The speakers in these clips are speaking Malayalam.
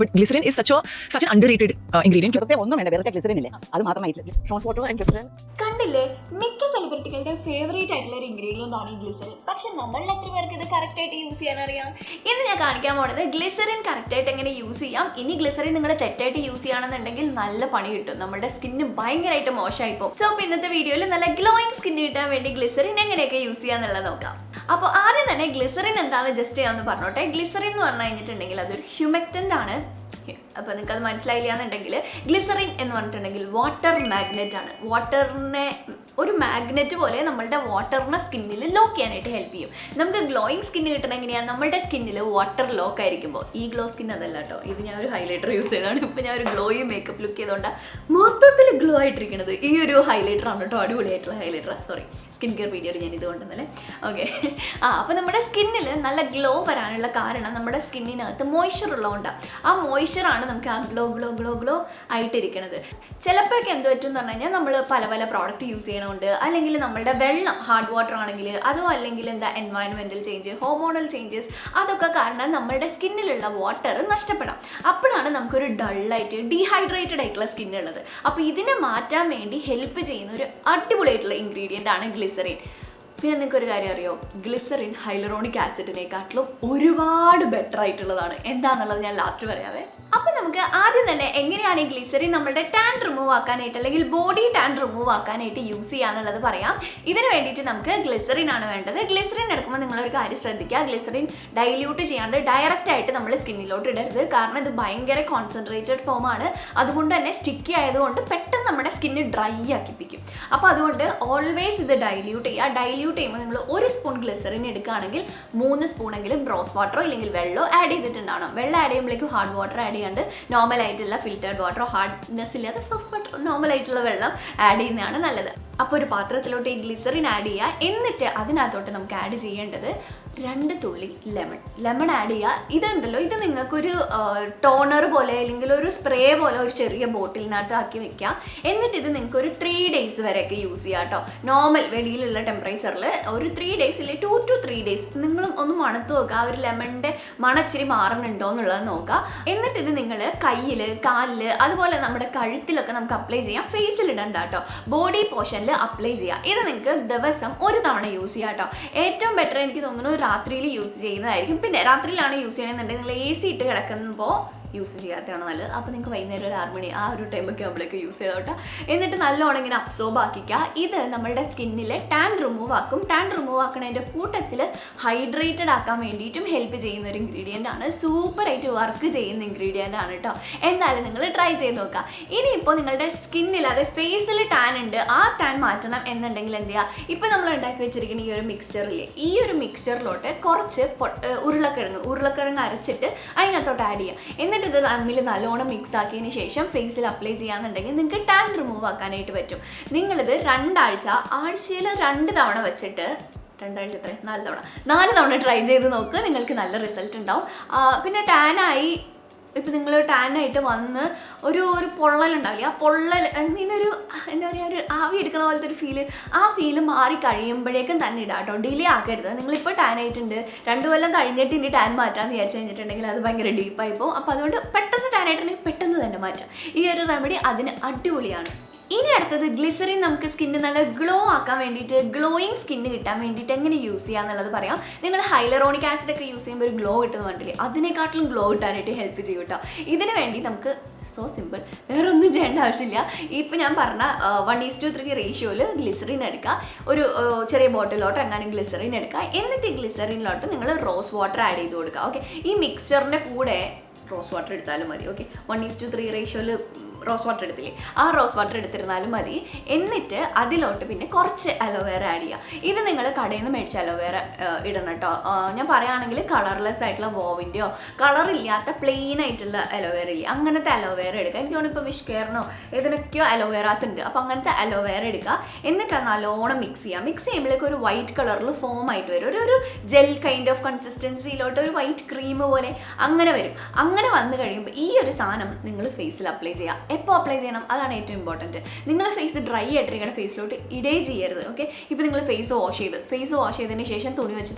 But glycerin is such an underrated ingredient. വെറുതെ ഒന്നും വേണ്ട, വെറുതെ ഗ്ലിസറിൻ ഇല്ലേ, അത് മാത്രമായിട്ട് ഷോസ് വാട്ടർ ആൻഡ് ഗ്ലിസറിൻ. കണ്ടില്ലേ, മിക്ക സെലിബ്രിറ്റികളുടെ ഫേവറേറ്റ് ആയിട്ടുള്ള ഒരു ഇൻഗ്രീഡിയൻ്റ് ആണ് ഈ ഗ്ലിസറിൻ. പക്ഷെ നമ്മളിൽ എത്ര പേർക്ക് ഇത് കറക്റ്റായിട്ട് യൂസ് ചെയ്യാൻ അറിയാം? ഇന്ന് ഞാൻ കാണിക്കാൻ പോകുന്നത് ഗ്ലിസറിൻ കറക്റ്റായിട്ട് എങ്ങനെ യൂസ് ചെയ്യാം. ഇനി ഗ്ലിസറിൻ നിങ്ങൾ തെറ്റായിട്ട് യൂസ് ചെയ്യുകയാണെന്നുണ്ടെങ്കിൽ നല്ല പണി കിട്ടും, നമ്മുടെ സ്കിന്ന് ഭയങ്കരമായിട്ട് മോശമായി പോകും. സോ അപ്പോൾ ഇന്നത്തെ വീഡിയോയിൽ നല്ല ഗ്ലോയിങ് സ്കിൻ കിട്ടാൻ വേണ്ടി ഗ്ലിസറിൻ എങ്ങനെയൊക്കെ യൂസ് ചെയ്യാന്നുള്ളത് നോക്കാം. അപ്പോൾ ആദ്യം തന്നെ ഗ്ലിസറിൻ എന്താണെന്ന് ജസ്റ്റ് ചെയ്യാമെന്ന് പറഞ്ഞോട്ടെ. ഗ്ലിസറിൻ എന്ന് പറഞ്ഞു കഴിഞ്ഞിട്ടുണ്ടെങ്കിൽ അതൊരു ഹ്യൂമെക്റ്റൻ്റ് ആണ്. അപ്പോൾ നിങ്ങൾക്ക് അത് മനസ്സിലായില്ല എന്നുണ്ടെങ്കിൽ ഗ്ലിസറിൻ എന്ന് പറഞ്ഞിട്ടുണ്ടെങ്കിൽ വാട്ടർ മാഗ്നറ്റ് ആണ്. വാട്ടറിനെ ഒരു മാഗ്നറ്റ് പോലെ നമ്മളുടെ വാട്ടറിനെ സ്കിന്നിൽ ലോക്ക് ചെയ്യാനായിട്ട് ഹെൽപ്പ് ചെയ്യും. നമുക്ക് ഗ്ലോയിങ് സ്കിന്ന് കിട്ടണം എങ്ങനെയാണ്? നമ്മുടെ സ്കിന്നിൽ വാട്ടർ ലോക്ക് ആയിരിക്കുമ്പോൾ, ഈ ഗ്ലോ സ്കിൻ അതല്ല കേട്ടോ, ഇത് ഞാൻ ഒരു ഹൈലൈറ്റർ യൂസ് ചെയ്തതാണ്. ഇപ്പോൾ ഞാൻ ഒരു ഗ്ലോയി മേക്കപ്പ് ലുക്ക് ചെയ്തുകൊണ്ടാണ് മൊത്തത്തിൽ ഗ്ലോ ആയിട്ടിരിക്കുന്നത്. ഈ ഒരു ഹൈലൈറ്റർ ആണ് കേട്ടോ, അടിപൊളിയായിട്ടുള്ള ഹൈലൈറ്റർ. സോറി, സ്കിൻ കെയർ വീഡിയോയിൽ ഞാൻ ഇത് കൊണ്ടുവന്നല്ലേ. ഓക്കെ, അപ്പോൾ നമ്മുടെ സ്കിന്നിൽ നല്ല ഗ്ലോ വരാനുള്ള കാരണം നമ്മുടെ സ്കിന്നിനകത്ത് മോയ്സ്ചർ ഉള്ളതുകൊണ്ടാണ്. ആ മോയ്സ്ചറാണ് നമുക്ക് ആ ഗ്ലോ ഗ്ലോ ഗ്ലോ ഗ്ലോ ആയിട്ടിരിക്കുന്നത്. ചിലപ്പോഴൊക്കെ എന്ത് പറ്റും എന്ന് പറഞ്ഞു കഴിഞ്ഞാൽ നമ്മൾ പല പല പ്രോഡക്റ്റ് യൂസ് ചെയ്യണമുണ്ട്, അല്ലെങ്കിൽ നമ്മളുടെ വെള്ളം ഹാർഡ് വാട്ടർ ആണെങ്കിൽ അതോ അല്ലെങ്കിൽ എന്താ എൻവയൺമെൻറ്റൽ ചേഞ്ച്, ഹോർമോണൽ ചേഞ്ചസ്, അതൊക്കെ കാരണം നമ്മളുടെ സ്കിന്നിലുള്ള വാട്ടർ നഷ്ടപ്പെടാം. അപ്പോഴാണ് നമുക്കൊരു ഡള്ളായിട്ട് ഡീഹൈഡ്രേറ്റഡ് ആയിട്ടുള്ള സ്കിന്നുള്ളത്. അപ്പോൾ ഇതിനെ മാറ്റാൻ വേണ്ടി ഹെൽപ്പ് ചെയ്യുന്ന ഒരു അടിപൊളിയായിട്ടുള്ള ഇൻഗ്രീഡിയൻ്റ് ആണ് ഗ്ലിസറിൻ. പിന്നെ നിങ്ങൾക്കൊരു കാര്യം അറിയോ, ഗ്ലിസറിൻ ഹൈലറോണിക് ആസിഡിനെക്കാട്ടിലും ഒരുപാട് ബെറ്റർ ആയിട്ടുള്ളതാണ്. എന്താണെന്നുള്ളത് ഞാൻ ലാസ്റ്റ് പറയാവേ. അപ്പോൾ നമുക്ക് ആദ്യം തന്നെ എങ്ങനെയാണ് ഈ ഗ്ലിസറിൻ നമ്മളുടെ ടാൻ റിമൂവ് ആക്കാനായിട്ട് അല്ലെങ്കിൽ ബോഡി ടാൻ റിമൂവ് ആക്കാനായിട്ട് യൂസ് ചെയ്യാന്നുള്ളത് പറയാം. ഇതിന് വേണ്ടിയിട്ട് നമുക്ക് ഗ്ലിസറിൻ ആണ് വേണ്ടത്. ഗ്ലിസറിൻ എടുക്കുമ്പോൾ നിങ്ങളൊരു കാര്യം ശ്രദ്ധിക്കുക, ഗ്ലിസറിൻ ഡൈല്യൂട്ട് ചെയ്യാണ്ട് ഡയറക്റ്റ് ആയിട്ട് നമ്മൾ സ്കിന്നിലോട്ട് ഇടരുത്. കാരണം ഇത് ഭയങ്കര കോൺസെൻട്രേറ്റഡ് ഫോമാണ്. അതുകൊണ്ട് തന്നെ സ്റ്റിക്കി ആയതുകൊണ്ട് പെട്ടെന്ന് നമ്മുടെ സ്കിന്ന് ഡ്രൈ ആക്കിപ്പിക്കും. അപ്പോൾ അതുകൊണ്ട് ഓൾവേസ് ഇത് ഡൈല്യൂട്ട് ചെയ്യുക. ഡൈല്യൂട്ട് ചെയ്യുമ്പോൾ നിങ്ങൾ 1 സ്പൂൺ ഗ്ലിസറിൻ എടുക്കുകയാണെങ്കിൽ 3 സ്പൂണെങ്കിലും റോസ് വാട്ടറോ ഇല്ലെങ്കിൽ വെള്ളമോ ആഡ് ചെയ്തിട്ടുണ്ടാവണം. വെള്ളം ആഡ് ചെയ്യുമ്പോഴേക്കും ഹാർഡ് വാട്ടർ ആഡ് ചെയ്യാണ്ട് നോർമൽ ആയിട്ടുള്ള ഫിൽറ്റർഡ് വാട്ടറോ ഹാർഡ്നെസ് ഇല്ലാതെ സോഫ്റ്റ് വാട്ടർ നോർമൽ ആയിട്ടുള്ള വെള്ളം ആഡ് ചെയ്യുന്നതാണ് നല്ലത്. അപ്പോൾ ഒരു പാത്രത്തിലോട്ട് ഈ ഗ്ലിസറിൻ ആഡ് ചെയ്യുക. എന്നിട്ട് അതിനകത്തോട്ട് നമുക്ക് ആഡ് ചെയ്യേണ്ടത് 2 തുള്ളി ലെമൺ ആഡ് ചെയ്യുക. ഇതുണ്ടല്ലോ, ഇത് നിങ്ങൾക്കൊരു ടോണർ പോലെ അല്ലെങ്കിൽ ഒരു സ്പ്രേ പോലെ ഒരു ചെറിയ ബോട്ടിലിനകത്ത് ആക്കി വെക്കുക. എന്നിട്ട് ഇത് നിങ്ങൾക്കൊരു 3 ഡേയ്സ് വരെയൊക്കെ യൂസ് ചെയ്യുക കേട്ടോ. നോർമൽ വെളിയിലുള്ള ടെമ്പറേച്ചറിൽ ഒരു 3 ഡേയ്സ് ഇല്ലേ 2 to 3 ഡേയ്സ് നിങ്ങൾ ഒന്ന് മണത്ത് നോക്കുക. ആ ഒരു ലെമണിൻ്റെ മണച്ചിരി മാറുന്നുണ്ടോ എന്നുള്ളത് നോക്കുക. എന്നിട്ട് ഇത് നിങ്ങൾ കയ്യിൽ, കാലിൽ, അതുപോലെ നമ്മുടെ കഴുത്തിലൊക്കെ നമുക്ക് അപ്ലൈ ചെയ്യാം. ഫേസിൽ ഇടണ്ട കേട്ടോ, ബോഡി പോർഷനിൽ അപ്ലൈ ചെയ്യുക. ഇത് നിങ്ങൾക്ക് ദിവസം 1 തവണ യൂസ് ചെയ്യാം കേട്ടോ. ഏറ്റവും ബെറ്റർ എനിക്ക് തോന്നുന്നു രാത്രിയിൽ യൂസ് ചെയ്യുന്നതായിരിക്കും. പിന്നെ രാത്രിയിലാണ് യൂസ് ചെയ്യണമെന്നുണ്ടെങ്കിൽ നിങ്ങൾ AC ഇട്ട് കിടക്കുമ്പോൾ യൂസ് ചെയ്യാത്തതാണ് നല്ലത്. അപ്പോൾ നിങ്ങൾക്ക് വൈകുന്നേരം ഒരു 6 മണി ആ ഒരു ടൈമൊക്കെ ആകുമ്പോഴേക്ക് യൂസ് ചെയ്തോട്ടെ. എന്നിട്ട് നല്ലോണം ഇങ്ങനെ അബ്സോർബ് ആക്കിക്കുക. ഇത് നമ്മളുടെ സ്കിന്നിലെ ടാൻ റിമൂവ് ആക്കും. ടാൻ റിമൂവ് ആക്കുന്നതിൻ്റെ കൂട്ടത്തിൽ ഹൈഡ്രേറ്റഡ് ആക്കാൻ വേണ്ടിയിട്ടും ഹെൽപ്പ് ചെയ്യുന്ന ഒരു ഇൻഗ്രീഡിയൻ്റ് ആണ്. സൂപ്പറായിട്ട് വർക്ക് ചെയ്യുന്ന ഇൻഗ്രീഡിയൻ്റ് ആണ് കേട്ടോ. എന്തായാലും നിങ്ങൾ ട്രൈ ചെയ്ത് നോക്കുക. ഇനിയിപ്പോൾ നിങ്ങളുടെ സ്കിന്നിൽ, അതായത് ഫേസിൽ ടാൻ ഉണ്ട്, ആ ടാൻ മാറ്റണം എന്നുണ്ടെങ്കിൽ എന്ത് ചെയ്യുക? ഇപ്പോൾ നമ്മൾ ഉണ്ടാക്കി വെച്ചിരിക്കുന്ന ഈ ഒരു മിക്സ്ചറില്ലേ, ഈ ഒരു മിക്സ്ചറിലോട്ട് കുറച്ച് ഉരുളക്കിഴങ്ങ് അരച്ചിട്ട് അതിനകത്തോട്ട് ആഡ് ചെയ്യുക. എന്നിട്ട് ഇത് തമ്മിൽ നല്ലോണം മിക്സ് ആക്കിയതിന് ശേഷം ഫേസിൽ അപ്ലൈ ചെയ്യാന്നുണ്ടെങ്കിൽ നിങ്ങൾക്ക് ടാൻ റിമൂവ് ആക്കാനായിട്ട് പറ്റും. നിങ്ങളിത് 2 ആഴ്ചയിൽ 2 തവണ വെച്ചിട്ട് 2 ആഴ്ച 4 തവണ ട്രൈ ചെയ്ത് നോക്കുക. നിങ്ങൾക്ക് നല്ല റിസൾട്ട് ഉണ്ടാവും. പിന്നെ ടാനായി ഇപ്പം നിങ്ങൾ ടാനായിട്ട് വന്ന് ഒരു പൊള്ളലുണ്ടാവില്ല, ആ പൊള്ളൽ ഒരു എന്താ പറയുക, ഒരു ആവി എടുക്കണ പോലത്തെ ഒരു ആ ഫീല് മാറി കഴിയുമ്പോഴേക്കും തന്നെ ഇടാം കേട്ടോ. ഡിലേ ആക്കരുത്. നിങ്ങളിപ്പോൾ ടാനായിട്ടുണ്ട്, 2 കൊല്ലം കഴിഞ്ഞിട്ട് ഇനി ടാൻ മാറ്റാമെന്ന് വിചാരിച്ചു കഴിഞ്ഞിട്ടുണ്ടെങ്കിൽ അത് ഭയങ്കര ഡീപ്പായി പോകും. അപ്പോൾ അതുകൊണ്ട് പെട്ടെന്ന് ടാനായിട്ടുണ്ടെങ്കിൽ പെട്ടെന്ന് തന്നെ മാറ്റാം. ഈ ഒരു റെമഡി അതിന് അടിപൊളിയാണ്. ഇനി അടുത്തത് ഗ്ലിസറിൻ നമുക്ക് സ്കിന്ന് നല്ല ഗ്ലോ ആക്കാൻ വേണ്ടിയിട്ട്, ഗ്ലോയിങ് സ്കിന്ന് കിട്ടാൻ വേണ്ടിയിട്ട് എങ്ങനെ യൂസ് ചെയ്യുക എന്നുള്ളത് പറയാം. നിങ്ങൾ ഹൈലറോണിക് ആസിഡ് ഒക്കെ യൂസ് ചെയ്യുമ്പോൾ ഒരു ഗ്ലോ കിട്ടുന്ന വേണ്ടില്ലേ, അതിനെക്കാട്ടിലും ഗ്ലോ കിട്ടാനായിട്ട് ഹെൽപ്പ് ചെയ്യും കേട്ടോ. ഇതിന് വേണ്ടി നമുക്ക് സിമ്പിൾ, വേറെ ഒന്നും ചെയ്യേണ്ട ആവശ്യമില്ല. ഇപ്പോൾ ഞാൻ പറഞ്ഞ 1:3 റേഷ്യോയിൽ ഗ്ലിസറിൻ എടുക്കുക. ഒരു ചെറിയ ബോട്ടിലോട്ട് എങ്ങാനും ഗ്ലിസറിൻ എടുക്കുക. എന്നിട്ട് ഗ്ലിസറിനിലോട്ട് നിങ്ങൾ റോസ് വാട്ടർ ആഡ് ചെയ്ത് കൊടുക്കുക. ഓക്കെ, ഈ മിക്സ്ചറിൻ്റെ കൂടെ റോസ് വാട്ടർ എടുത്താലും മതി. ഓക്കെ, 1:3 റേഷ്യോയിൽ റോസ് വാട്ടർ എടുത്തില്ലേ, ആ റോസ് വാട്ടർ എടുത്തിരുന്നാലും മതി. എന്നിട്ട് അതിലോട്ട് പിന്നെ കുറച്ച് അലോവേറ ആഡ് ചെയ്യുക. ഇത് നിങ്ങൾ കടയിൽ നിന്ന് മേടിച്ച അലോവേറ ഇടണം കേട്ടോ. ഞാൻ പറയുകയാണെങ്കിൽ കളർലെസ് ആയിട്ടുള്ള വോവിൻ്റെയോ കളറില്ലാത്ത പ്ലെയിൻ ആയിട്ടുള്ള അലോവേറ ഇല്ലേ, അങ്ങനത്തെ അലോവേറ എടുക്കുക. എനിക്ക് തോന്നുന്നു ഇപ്പോൾ വിഷ് കെയറിനോ ഇതിനൊക്കെയോ അലോവേറാസ് ഉണ്ട്. അപ്പോൾ അങ്ങനത്തെ അലോവേറ എടുക്കുക. എന്നിട്ട് നല്ലോണം മിക്സ് ചെയ്യുക. മിക്സ് ചെയ്യുമ്പോഴേക്കും ഒരു വൈറ്റ് കളറിൽ ഫോം ആയിട്ട് വരും. ഒരു ജെൽ കൈൻഡ് ഓഫ് കൺസിസ്റ്റൻസിയിലോട്ട് ഒരു വൈറ്റ് ക്രീം പോലെ അങ്ങനെ വരും. അങ്ങനെ വന്നു കഴിയുമ്പോൾ ഈ ഒരു സാധനം നിങ്ങൾ ഫേസിൽ അപ്ലൈ ചെയ്യുക. എപ്പോൾ അപ്ലൈ ചെയ്യണം അതാണ് ഏറ്റവും ഇമ്പോർട്ടൻറ്റ്. നിങ്ങൾ ഫേസ് ഡ്രൈ ആയിട്ടിരിക്കുന്ന ഫേസിലോട്ട് ഇടേ ചെയ്യരുത്. ഓക്കെ, ഇപ്പോൾ നിങ്ങൾ ഫേസ് വാഷ് ചെയ്തതിന് ശേഷം തുണി വെച്ച്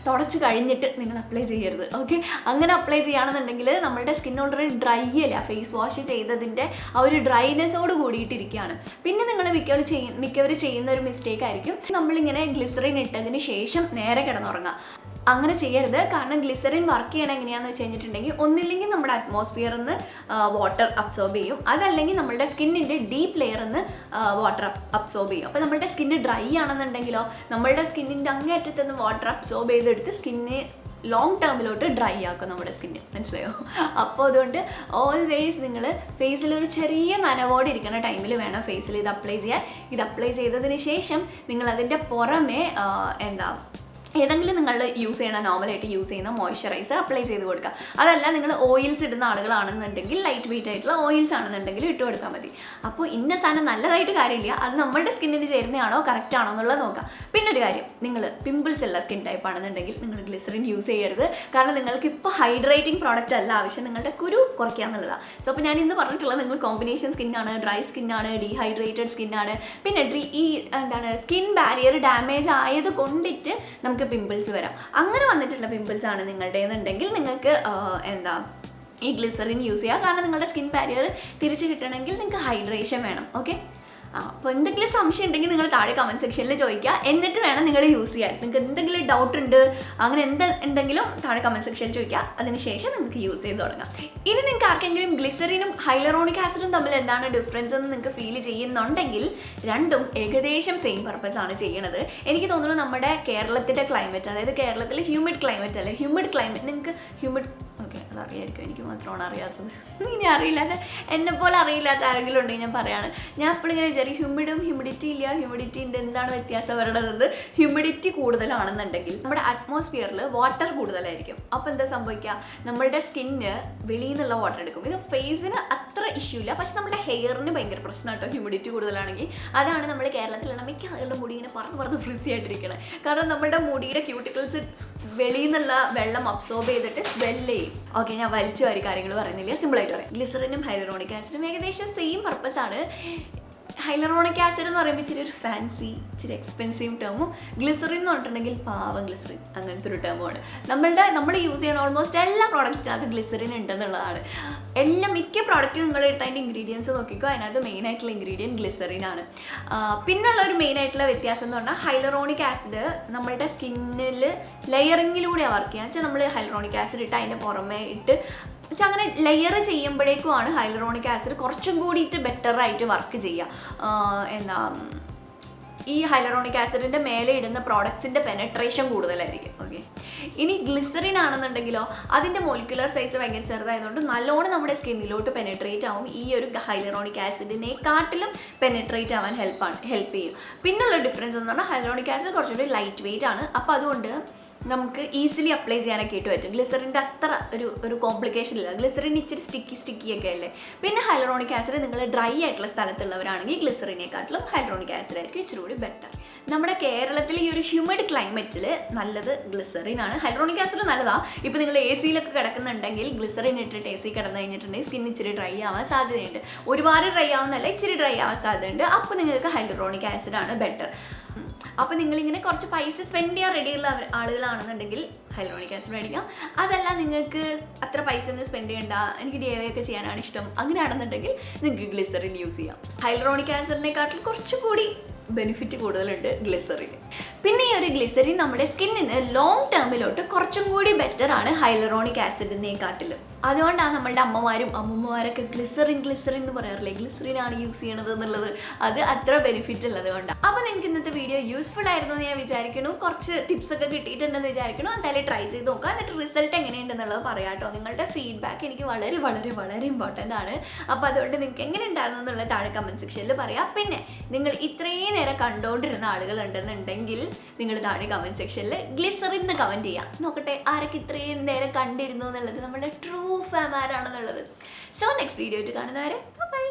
തുടച്ച് കഴിഞ്ഞിട്ട് നിങ്ങൾ അപ്ലൈ ചെയ്യരുത്. ഓക്കെ, അങ്ങനെ അപ്ലൈ ചെയ്യുകയാണെന്നുണ്ടെങ്കിൽ നമ്മുടെ സ്കിൻ ഓൾറെഡി ഡ്രൈ അല്ല, ഫേസ് വാഷ് ചെയ്തതിൻ്റെ ആ ഒരു ഡ്രൈനെസ്സോട് കൂടിയിട്ടിരിക്കുകയാണ്. പിന്നെ നിങ്ങൾ മിക്കവർ ചെയ്യുന്ന ഒരു മിസ്റ്റേക്ക് ആയിരിക്കും, നമ്മളിങ്ങനെ ഗ്ലിസറിൻ ഇട്ടതിന് ശേഷം നേരെ കിടന്നുറങ്ങാം. അങ്ങനെ ചെയ്യരുത്. കാരണം ഗ്ലിസറിൻ വർക്ക് ചെയ്യണം എങ്ങനെയാണെന്ന് വെച്ച് കഴിഞ്ഞിട്ടുണ്ടെങ്കിൽ ഒന്നില്ലെങ്കിൽ നമ്മുടെ അറ്റ്മോസ്ഫിയറിൽ നിന്ന് വാട്ടർ അബ്സോർബ് ചെയ്യും, അതല്ലെങ്കിൽ നമ്മുടെ സ്കിന്നിൻ്റെ ഡീപ്പ് ലെയറിൽ നിന്ന് വാട്ടർ അബ്സോർബ് ചെയ്യും. അപ്പോൾ നമ്മുടെ സ്കിന്ന് ഡ്രൈ ആണെന്നുണ്ടെങ്കിലോ നമ്മളുടെ സ്കിന്നിൻ്റെ അങ്ങേയറ്റത്ത് നിന്ന് വാട്ടർ അബ്സോർബ് ചെയ്തെടുത്ത് സ്കിന്ന് ലോങ് ടേമിലോട്ട് ഡ്രൈ ആക്കും നമ്മുടെ സ്കിന്ന്. മനസ്സിലായോ? അപ്പോൾ അതുകൊണ്ട് ഓൾവേസ് നിങ്ങൾ ഫേസിൽ ഒരു ചെറിയ നനവോടെ ഇരിക്കുന്ന ടൈമിൽ വേണം ഫേസിൽ ഇത് അപ്ലൈ ചെയ്യാൻ. ഇത് അപ്ലൈ ചെയ്തതിന് ശേഷം നിങ്ങൾ അതിൻ്റെ പുറമെ ഏതെങ്കിലും നിങ്ങൾ നോർമലായിട്ട് യൂസ് ചെയ്യുന്ന മോയ്സ്ചറൈസർ അപ്ലൈ ചെയ്ത് കൊടുക്കുക. അതല്ല നിങ്ങൾ ഓയിൽസ് ഇടുന്ന ആളുകളാണെന്നുണ്ടെങ്കിൽ ലൈറ്റ് വെയിറ്റ് ആയിട്ടുള്ള ഓയിൽസ് ആണെന്നുണ്ടെങ്കിൽ ഇട്ട് കൊടുത്താൽ മതി. അപ്പോൾ ഇന്ന സാധനം നല്ലതായിട്ട് കാര്യമില്ല, അത് നമ്മളുടെ സ്കിന്നിന് ചേരുന്നതാണോ കറക്റ്റ് ആണോ എന്നുള്ളത് നോക്കാം. പിന്നെ ഒരു കാര്യം, നിങ്ങൾ പിമ്പിൾസ് ഉള്ള സ്കിൻ ടൈപ്പ് ആണെന്നുണ്ടെങ്കിൽ നിങ്ങൾ ഗ്ലിസറിൻ യൂസ് ചെയ്യരുത്. കാരണം നിങ്ങൾക്ക് ഇപ്പോൾ ഹൈഡ്രേറ്റിംഗ് പ്രോഡക്റ്റ് അല്ല ആവശ്യം, നിങ്ങളുടെ കുരു കുറയ്ക്കുക എന്നുള്ളതാണ്. സോ അപ്പോൾ ഞാൻ ഇന്ന് പറഞ്ഞിട്ടുള്ളത് നിങ്ങൾ കോമ്പിനേഷൻ സ്കിന്നാണ്, ഡ്രൈ സ്കിന്നാണ്, ഡീഹൈഡ്രേറ്റഡ് സ്കിന്നാണ്, പിന്നെ സ്കിൻ ബാരിയർ ഡാമേജ് ആയത് കൊണ്ടിട്ട് നമുക്ക് പിമ്പിൾസ് വരാം. അങ്ങനെ വന്നിട്ടുള്ള പിമ്പിൾസ് ആണ് നിങ്ങളുടേന്നുണ്ടെങ്കിൽ നിങ്ങൾക്ക് ഈ ഗ്ലിസറിൻ യൂസ് ചെയ്യുക. കാരണം നിങ്ങളുടെ സ്കിൻ ബാരിയർ തിരിച്ച് കിട്ടണമെങ്കിൽ നിങ്ങൾക്ക് ഹൈഡ്രേഷൻ വേണം. ഓക്കെ, അപ്പോൾ എന്തെങ്കിലും സംശയം ഉണ്ടെങ്കിൽ നിങ്ങൾ താഴെ കമൻറ്റ് സെക്ഷനിൽ ചോദിക്കുക, എന്നിട്ട് വേണം നിങ്ങൾ യൂസ് ചെയ്യാൻ. നിങ്ങൾക്ക് എന്തെങ്കിലും ഡൗട്ട് ഉണ്ട് അങ്ങനെ എന്തെങ്കിലും താഴെ കമൻറ്റ് സെക്ഷനിൽ ചോദിക്കുക, അതിനുശേഷം നിങ്ങൾക്ക് യൂസ് ചെയ്ത് തുടങ്ങാം. ഇനി നിങ്ങൾക്ക് ആർക്കെങ്കിലും ഗ്ലിസറിനും ഹൈലറോണിക് ആസിഡും തമ്മിൽ എന്താണ് ഡിഫറൻസ് എന്ന് നിങ്ങൾക്ക് ഫീൽ ചെയ്യുന്നുണ്ടെങ്കിൽ രണ്ടും ഏകദേശം സെയിം പർപ്പസ് ആണ് ചെയ്യണത്. എനിക്ക് തോന്നുന്നു നമ്മുടെ കേരളത്തിൻ്റെ ക്ലൈമറ്റ്, അതായത് കേരളത്തിൽ ഹ്യൂമിഡ് ക്ലൈമറ്റ് അല്ലേ, നിങ്ങൾക്ക് ഓക്കെ അതറിയായിരിക്കും, എനിക്ക് മാത്രമാണ് അറിയാത്തത്. ഇനി അറിയില്ലാത്ത എന്നെപ്പോലെ അറിയില്ലാത്ത ആരെങ്കിലും ഉണ്ടെങ്കിൽ ഞാൻ പറയാണ്. ഞാൻ എപ്പോഴിങ്ങനെ വിചാരിക്കും ഹ്യൂമിഡിറ്റി ഇല്ല, ഹ്യൂമിഡിറ്റിൻ്റെ എന്താണ് വ്യത്യാസം വരണത്. ഹ്യൂമിഡിറ്റി കൂടുതലാണെന്നുണ്ടെങ്കിൽ നമ്മുടെ അറ്റ്മോസ്ഫിയറിൽ വാട്ടർ കൂടുതലായിരിക്കും. അപ്പോൾ എന്താ സംഭവിക്കുക, നമ്മളുടെ സ്കിന്ന് വെളിയിൽ നിന്നുള്ള വാട്ടർ എടുക്കും. ഇത് ഫേസിന് അത്ര ഇഷ്യൂ ഇല്ല, പക്ഷെ നമ്മുടെ ഹെയറിന് ഭയങ്കര പ്രശ്നം കേട്ടോ ഹ്യൂമിഡിറ്റി കൂടുതലാണെങ്കിൽ. അതാണ് നമ്മൾ കേരളത്തിലുള്ള മിക്ക ആളുകളുടെ മുടി ഇങ്ങനെ പറന്ന് ഫ്രിസി ആയിട്ടിരിക്കണം. കാരണം നമ്മുടെ മുടിയുടെ ക്യൂട്ടിക്കിൾസ് വെളിയിൽ നിന്നുള്ള വെള്ളം അബ്സോർബ് ചെയ്തിട്ട് സ്മെല്ല് ചെയ്യും. ഓക്കെ, ഞാൻ വലിച്ചു വാരി കാര്യങ്ങൾ പറയുന്നില്ല, സിമ്പിളായിട്ട് പറയാം. ഗ്ലിസറിനും ഹൈലറോണിക് ആസിഡും ഏകദേശം സെയിം പർപ്പസ് ആണ്. ഹൈലറോണിക് ആസിഡ് എന്ന് പറയുമ്പോൾ ഇച്ചിരി ഒരു ഫാൻസി, ഇച്ചിരി എക്സ്പെൻസീവ് ടേമും, ഗ്ലിസറിൻ എന്ന് പറഞ്ഞിട്ടുണ്ടെങ്കിൽ പാവം ഗ്ലിസറിൻ അങ്ങനത്തെ ഒരു ടേമുമാണ്. നമ്മൾ യൂസ് ചെയ്യുന്ന ഓൾമോസ്റ്റ് എല്ലാ പ്രോഡക്റ്റിനകത്ത് ഗ്ലിസറിൻ ഉണ്ടെന്നുള്ളതാണ്. മിക്ക പ്രോഡക്റ്റും നിങ്ങൾ എടുത്ത് അതിൻ്റെ ഇൻഗ്രീഡിയൻസ് നോക്കിക്കോ, അതിനകത്ത് മെയിൻ ആയിട്ടുള്ള ഇൻഗ്രീഡിയൻറ്റ് ഗ്ലിസറിൻ ആണ്. പിന്നുള്ള ഒരു മെയിൻ ആയിട്ടുള്ള വ്യത്യാസം എന്ന് പറഞ്ഞാൽ ഹൈലറോണിക് ആസിഡ് നമ്മളുടെ സ്കിന്നിൽ ലെയറിങ്ങിലൂടെയാണ് വർക്ക് ചെയ്യുക. വെച്ചാൽ നമ്മൾ ഹൈലറോണിക് ആസിഡ് ഇട്ട് അതിൻ്റെ പുറമെ ഇട്ട് അങ്ങനെ ലെയർ ചെയ്യുമ്പോഴേക്കുമാണ് ഹൈലറോണിക് ആസിഡ് കുറച്ചും കൂടിയിട്ട് ബെറ്ററായിട്ട് വർക്ക് ചെയ്യുക. ഈ ഹൈലറോണിക് ആസിഡിൻ്റെ മേലെ ഇടുന്ന പ്രോഡക്ട്സിൻ്റെ പെനട്രേഷൻ കൂടുതലായിരിക്കും. ഓക്കെ, ഇനി ഗ്ലിസറിൻ ആണെന്നുണ്ടെങ്കിലോ അതിൻ്റെ മോളിക്കുലർ സൈസ് ഭയങ്കര ചെറുതായതുകൊണ്ട് നല്ലോണം നമ്മുടെ സ്കിന്നിലോട്ട് പെനട്രേറ്റ് ആവും. ഈ ഒരു ഹൈലറോണിക് ആസിഡിനെക്കാട്ടിലും പെനട്രേറ്റ് ആവാൻ ഹെൽപ്പ് ചെയ്യും. പിന്നുള്ള ഡിഫറൻസ് എന്ന് പറഞ്ഞാൽ ഹൈലറോണിക് ആസിഡ് കുറച്ചുകൂടി ലൈറ്റ് വെയിറ്റ് ആണ്. അപ്പോൾ അതുകൊണ്ട് നമുക്ക് ഈസിലി അപ്ലൈ ചെയ്യാനൊക്കെ ആയിട്ട് പറ്റും. ഗ്ലിസറിൻ്റെ അത്ര ഒരു കോംപ്ലിക്കേഷൻ ഇല്ല. ഗ്ലിസറിൻ ഇച്ചിരി സ്റ്റിക്കി ഒക്കെ അല്ലേ. പിന്നെ ഹൈലറോണിക് ആസിഡ് നിങ്ങൾ ഡ്രൈ ആയിട്ടുള്ള സ്ഥലത്തുള്ളവരാണെങ്കിൽ ഗ്ലിസറിനെക്കാട്ടിലും ഹൈലറോണിക് ആസിഡ് ആയിരിക്കും ഇച്ചിരി കൂടി ബെറ്റർ. നമ്മുടെ കേരളത്തിൽ ഈ ഒരു ഹ്യൂമിഡ് ക്ലൈമറ്റിൽ നല്ലത് ഗ്ലിസറിൻ ആണ്. ഹൈലറോണിക് ആസിഡ് നല്ലതാണ്. ഇപ്പോൾ നിങ്ങൾ എ സിയിലൊക്കെ കിടക്കുന്നുണ്ടെങ്കിൽ ഗ്ലിസറിൻ ഇട്ടിട്ട് എ സി കിടന്നു കഴിഞ്ഞിട്ടുണ്ടെങ്കിൽ സ്കിൻ ഇച്ചിരി ഡ്രൈ ആവാൻ സാധ്യതയുണ്ട്. ഒരുപാട് ഡ്രൈ ആവുന്നല്ല, ഇച്ചിരി ഡ്രൈ ആവാൻ സാധ്യതയുണ്ട്. അപ്പോൾ നിങ്ങൾക്ക് ഹൈലറോണിക് ആസിഡ് ആണ് ബെറ്റർ. അപ്പോൾ നിങ്ങളിങ്ങനെ കുറച്ച് പൈസ സ്പെൻഡ് ചെയ്യാൻ റെഡിയുള്ള ആളുകളാണെന്നുണ്ടെങ്കിൽ ഹൈലറോണിക് ആസിഡ് മേടിക്കാം. അതല്ല നിങ്ങൾക്ക് അത്ര പൈസ ഒന്നും സ്പെൻഡ് ചെയ്യണ്ട, എനിക്ക് DIY ഒക്കെ ചെയ്യാനാണ് ഇഷ്ടം, അങ്ങനെയാണെന്നുണ്ടെങ്കിൽ നിങ്ങൾക്ക് ഗ്ലിസറിൻ യൂസ് ചെയ്യാം. ഹൈലറോണിക് ആസിഡിനെക്കാട്ടിൽ കുറച്ചുകൂടി ബെനിഫിറ്റ് കൂടുതലുണ്ട് ഗ്ലിസറിന്. പിന്നെ ഈ ഒരു ഗ്ലിസറിൻ നമ്മുടെ സ്കിന്നിന് ലോങ് ടേമിലോട്ട് കുറച്ചും കൂടി ബെറ്റർ ആണ് ഹൈലറോണിക് ആസിഡിനെക്കാട്ടിലും. അതുകൊണ്ടാണ് നമ്മളുടെ അമ്മൂമ്മമാരൊക്കെ ഗ്ലിസറിൻ എന്ന് പറയാറില്ലേ, ഗ്ലിസറിൻ ആണ് യൂസ് ചെയ്യണത് എന്നുള്ളത്. അത് അത്ര ബെനിഫിറ്റ് ഉള്ളത് കൊണ്ടാണ്. അപ്പോൾ നിങ്ങൾക്ക് ഇന്നത്തെ വീഡിയോ യൂസ്ഫുൾ ആയിരുന്നു എന്ന് ഞാൻ വിചാരിക്കുന്നു. കുറച്ച് ടിപ്സ് ഒക്കെ കിട്ടിയിട്ടുണ്ടെന്ന് വിചാരിക്കുന്നു. എന്തായാലും ട്രൈ ചെയ്ത് നോക്കുക, എന്നിട്ട് റിസൾട്ട് എങ്ങനെയുണ്ടെന്നുള്ളത് പറയാം കേട്ടോ. നിങ്ങളുടെ ഫീഡ്ബാക്ക് എനിക്ക് വളരെ വളരെ വളരെ ഇമ്പോർട്ടൻ്റ് ആണ്. അപ്പോൾ അതുകൊണ്ട് നിങ്ങൾക്ക് എങ്ങനെ ഉണ്ടായിരുന്നു എന്നുള്ളത് താഴെ കമൻറ്റ് സെക്ഷനിൽ പറയാം. പിന്നെ നിങ്ങൾ ഇത്രയും നേരം കണ്ടുകൊണ്ടിരുന്ന ആളുകളുണ്ടെന്നുണ്ടെങ്കിൽ നിങ്ങൾ താഴെ കമൻറ്റ് സെക്ഷനിൽ ഗ്ലിസറിൻ എന്ന് കമൻറ്റ് ചെയ്യാം. നോക്കട്ടെ ആരൊക്കെ ഇത്രയും നേരം കണ്ടിരുന്നു എന്നുള്ളത്, നമ്മുടെ ട്രൂ ഫാൻ ആരാണെന്നുള്ളത്. സോ നെക്സ്റ്റ് വീഡിയോ ആയിട്ട് കാണുന്നവരെ ബൈ.